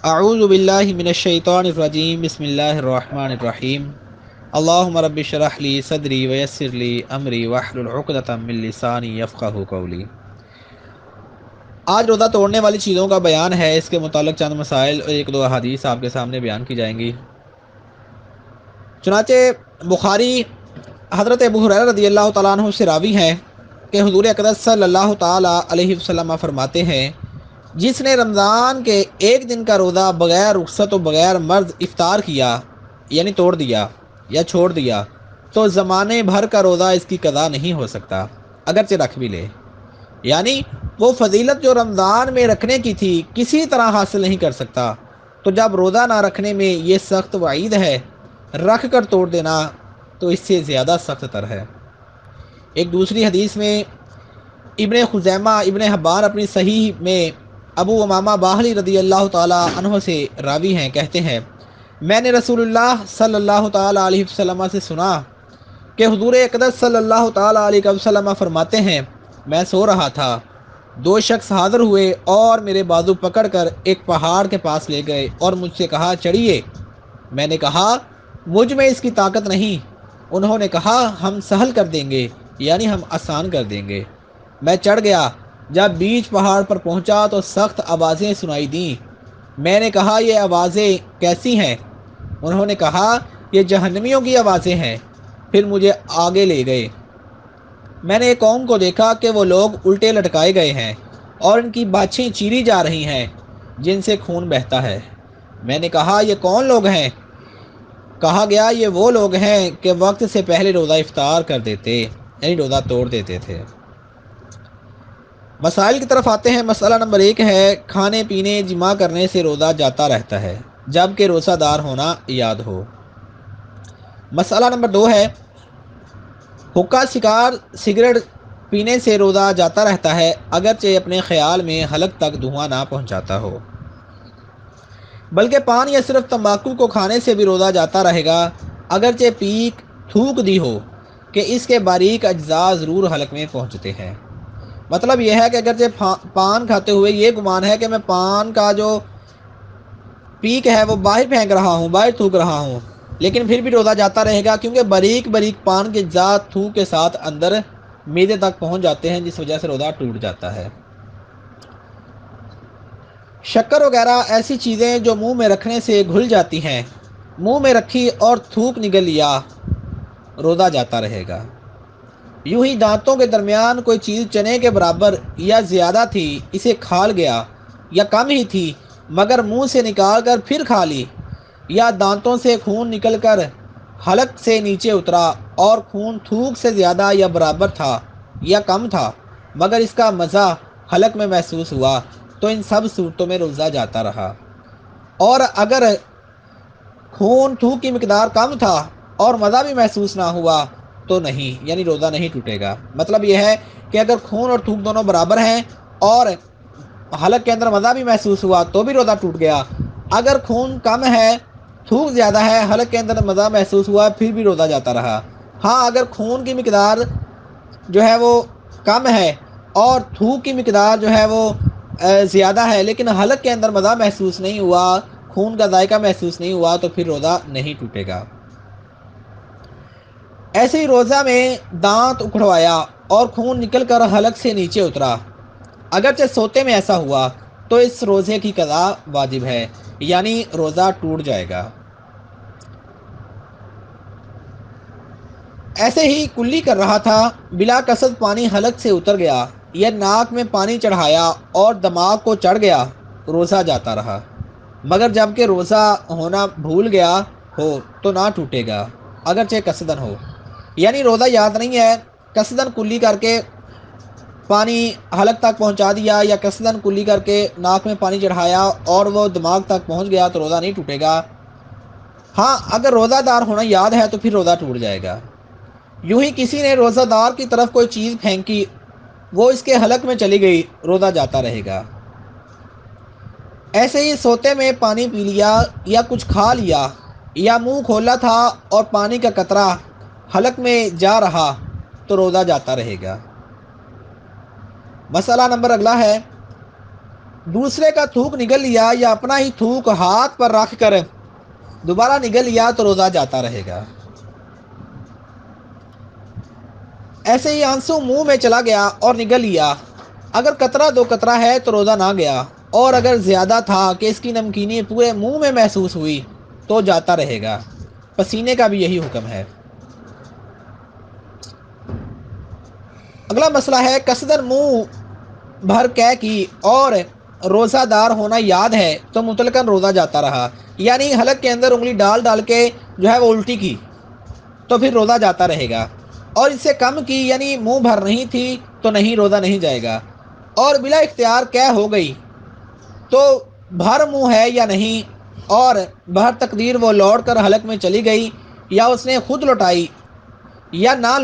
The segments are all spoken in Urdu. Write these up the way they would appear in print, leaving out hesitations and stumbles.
اعوذ باللہ من الشیطان الرجیم بسم اللہ الرحمن الرحیم اللہم رب اشرح لی صدری ویسر لی امری واحلل عقدۃ من لسانی یفقہوا قولی۔ آج روزہ توڑنے والی چیزوں کا بیان ہے، اس کے متعلق چند مسائل اور ایک دو احادیث آپ کے سامنے بیان کی جائیں گی۔ چنانچہ بخاری حضرت ابو ہریرہ رضی اللہ تعالیٰ عنہ سے راوی ہیں کہ حضور اقدس صلی اللہ تعالیٰ علیہ وسلم فرماتے ہیں، جس نے رمضان کے ایک دن کا روزہ بغیر رخصت و بغیر مرض افطار کیا، یعنی توڑ دیا یا چھوڑ دیا، تو زمانے بھر کا روزہ اس کی قضا نہیں ہو سکتا اگرچہ رکھ بھی لے۔ یعنی وہ فضیلت جو رمضان میں رکھنے کی تھی کسی طرح حاصل نہیں کر سکتا، تو جب روزہ نہ رکھنے میں یہ سخت وعید ہے، رکھ کر توڑ دینا تو اس سے زیادہ سخت تر ہے۔ ایک دوسری حدیث میں ابن خزیمہ ابن حبان اپنی صحیح میں ابو امامہ باہلی رضی اللہ تعالیٰ عنہ سے راوی ہیں، کہتے ہیں، میں نے رسول اللہ صلی اللہ تعالیٰ علیہ وسلم سے سنا کہ حضور اقدس صلی اللہ تعالیٰ علیہ وسلم فرماتے ہیں، میں سو رہا تھا، دو شخص حاضر ہوئے اور میرے بازو پکڑ کر ایک پہاڑ کے پاس لے گئے اور مجھ سے کہا چڑھیے۔ میں نے کہا مجھ میں اس کی طاقت نہیں۔ انہوں نے کہا ہم سہل کر دیں گے، یعنی ہم آسان کر دیں گے۔ میں چڑھ گیا، جب بیچ پہاڑ پر پہنچا تو سخت آوازیں سنائی دیں۔ میں نے کہا یہ آوازیں کیسی ہیں؟ انہوں نے کہا یہ جہنمیوں کی آوازیں ہیں۔ پھر مجھے آگے لے گئے۔ میں نے ایک قوم کو دیکھا کہ وہ لوگ الٹے لٹکائے گئے ہیں اور ان کی باچھیں چیری جا رہی ہیں جن سے خون بہتا ہے۔ میں نے کہا یہ کون لوگ ہیں؟ کہا گیا یہ وہ لوگ ہیں کہ وقت سے پہلے روزہ افطار کر دیتے، یعنی روزہ توڑ دیتے تھے۔ مسائل کی طرف آتے ہیں۔ مسئلہ نمبر 1 ہے کھانے پینے جمع کرنے سے روزہ جاتا رہتا ہے جبکہ روزہ دار ہونا یاد ہو۔ مسئلہ نمبر 2 ہے حقہ سگریٹ پینے سے روزہ جاتا رہتا ہے اگرچہ اپنے خیال میں حلق تک دھواں نہ پہنچاتا ہو، بلکہ پان یا صرف تمباکو کو کھانے سے بھی روزہ جاتا رہے گا اگرچہ پیک تھوک دی ہو کہ اس کے باریک اجزاء ضرور حلق میں پہنچتے ہیں۔ مطلب یہ ہے کہ اگرچہ پان کھاتے ہوئے یہ گمان ہے کہ میں پان کا جو پیک ہے وہ باہر پھینک رہا ہوں، باہر تھوک رہا ہوں، لیکن پھر بھی روزہ جاتا رہے گا کیونکہ باریک باریک پان کے اجزاء تھوک کے ساتھ اندر معدے تک پہنچ جاتے ہیں، جس وجہ سے روزہ ٹوٹ جاتا ہے۔ شکر وغیرہ ایسی چیزیں جو منہ میں رکھنے سے گھل جاتی ہیں، منہ میں رکھی اور تھوک نگل لیا، روزہ جاتا رہے گا۔ یوں ہی دانتوں کے درمیان کوئی چیز چنے کے برابر یا زیادہ تھی، اسے کھا گیا، یا کم ہی تھی مگر منہ سے نکال کر پھر کھا لی، یا دانتوں سے خون نکل کر حلق سے نیچے اترا اور خون تھوک سے زیادہ یا برابر تھا یا کم تھا مگر اس کا مزہ حلق میں محسوس ہوا، تو ان سب صورتوں میں روزہ جاتا رہا۔ اور اگر خون تھوک کی مقدار کم تھا اور مزہ بھی محسوس نہ ہوا تو نہیں، یعنی روزہ نہیں ٹوٹے گا۔ مطلب یہ ہے کہ اگر خون اور تھوک دونوں برابر ہیں اور حلق کے اندر مزہ بھی محسوس ہوا تو بھی روزہ ٹوٹ گیا، اگر خون کم ہے تھوک زیادہ ہے حلق کے اندر مزہ محسوس ہوا پھر بھی روزہ جاتا رہا۔ ہاں اگر خون کی مقدار جو ہے وہ کم ہے اور تھوک کی مقدار جو ہے وہ زیادہ ہے لیکن حلق کے اندر مزہ محسوس نہیں ہوا، خون کا ذائقہ محسوس نہیں ہوا، تو پھر روزہ نہیں ٹوٹے گا۔ ایسے ہی روزہ میں دانت اکھڑوایا اور خون نکل کر حلق سے نیچے اترا، اگرچہ سوتے میں ایسا ہوا تو اس روزے کی قضا واجب ہے، یعنی روزہ ٹوٹ جائے گا۔ ایسے ہی کلی کر رہا تھا، بلا قصد پانی حلق سے اتر گیا یا ناک میں پانی چڑھایا اور دماغ کو چڑھ گیا، روزہ جاتا رہا، مگر جب کہ روزہ ہونا بھول گیا ہو تو نہ ٹوٹے گا اگرچہ قصدن ہو۔ یعنی روزہ یاد نہیں ہے، قصدن کلی کر کے پانی حلق تک پہنچا دیا یا قصدن کلی کر کے ناک میں پانی چڑھایا اور وہ دماغ تک پہنچ گیا تو روزہ نہیں ٹوٹے گا۔ ہاں اگر روزہ دار ہونا یاد ہے تو پھر روزہ ٹوٹ جائے گا۔ یوں ہی کسی نے روزہ دار کی طرف کوئی چیز پھینکی، وہ اس کے حلق میں چلی گئی، روزہ جاتا رہے گا۔ ایسے ہی سوتے میں پانی پی لیا یا کچھ کھا لیا یا منہ کھولا تھا اور پانی کا قطرہ حلق میں جا رہا تو روزہ جاتا رہے گا۔ مسئلہ نمبر اگلا ہے دوسرے کا تھوک نگل لیا یا اپنا ہی تھوک ہاتھ پر رکھ کر دوبارہ نگل لیا تو روزہ جاتا رہے گا۔ ایسے ہی آنسو منہ میں چلا گیا اور نگل لیا، اگر قطرہ دو قطرہ ہے تو روزہ نہ گیا، اور اگر زیادہ تھا کہ اس کی نمکینی پورے منہ میں محسوس ہوئی تو جاتا رہے گا۔ پسینے کا بھی یہی حکم ہے۔ اگلا مسئلہ ہے قصدن منہ بھر قے کی اور روزہ دار ہونا یاد ہے تو مطلقاً روزہ جاتا رہا، یعنی حلق کے اندر انگلی ڈال ڈال کے جو ہے وہ الٹی کی تو پھر روزہ جاتا رہے گا، اور اس سے کم کی یعنی منہ بھر نہیں تھی تو نہیں، روزہ نہیں جائے گا۔ اور بلا اختیار قے ہو گئی تو بھر منہ ہے یا نہیں، اور بہر تقدیر وہ لوٹ کر حلق میں چلی گئی یا اس نے خود لوٹائی یا نہ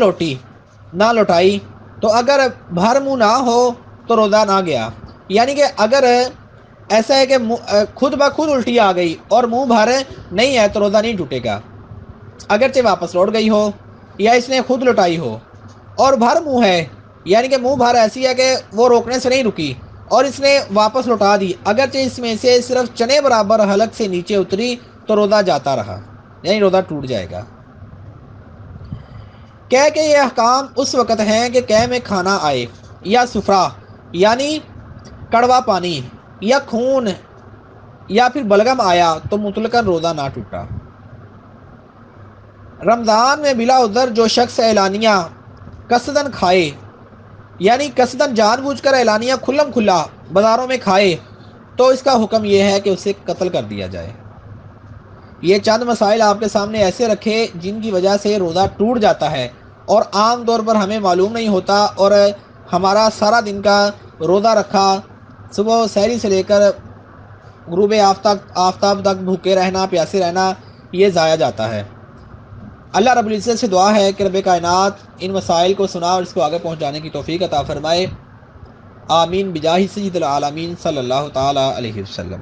لوٹائی تو اگر بھر منہ نہ ہو تو روزہ نہ گیا، یعنی کہ اگر ایسا ہے کہ خود بخود الٹی آ گئی اور منہ بھر نہیں ہے تو روزہ نہیں ٹوٹے گا، اگرچہ واپس لوٹ گئی ہو یا اس نے خود لوٹائی ہو۔ اور بھر منہ ہے یعنی کہ منہ بھر ایسی ہے کہ وہ روکنے سے نہیں رکی اور اس نے واپس لوٹا دی، اگرچہ اس میں سے صرف چنے برابر حلق سے نیچے اتری تو روزہ جاتا رہا، یعنی روزہ ٹوٹ جائے گا۔ قے کے یہ احکام اس وقت ہیں کہ قے میں کھانا آئے یا سفرہ یعنی کڑوا پانی یا خون یا پھر بلغم آیا تو مطلقاً روزہ نہ ٹوٹا۔ رمضان میں بلا عذر جو شخص اعلانیہ قصدن کھائے، یعنی قصدن جان بوجھ کر اعلانیہ کھلم کھلا بازاروں میں کھائے تو اس کا حکم یہ ہے کہ اسے قتل کر دیا جائے۔ یہ چند مسائل آپ کے سامنے ایسے رکھے جن کی وجہ سے روزہ ٹوٹ جاتا ہے اور عام طور پر ہمیں معلوم نہیں ہوتا، اور ہمارا سارا دن کا روزہ رکھا صبح سحری سے لے کر غروب آفتاب تک بھوکے رہنا، پیاسے رہنا، یہ ضائع جاتا ہے۔ اللہ رب العزت سے دعا ہے کہ رب کائنات ان مسائل کو سنا اور اس کو آگے پہنچانے کی توفیق عطا فرمائے۔ آمین بجاہ سید العالمین صلی اللہ تعالی علیہ وسلم۔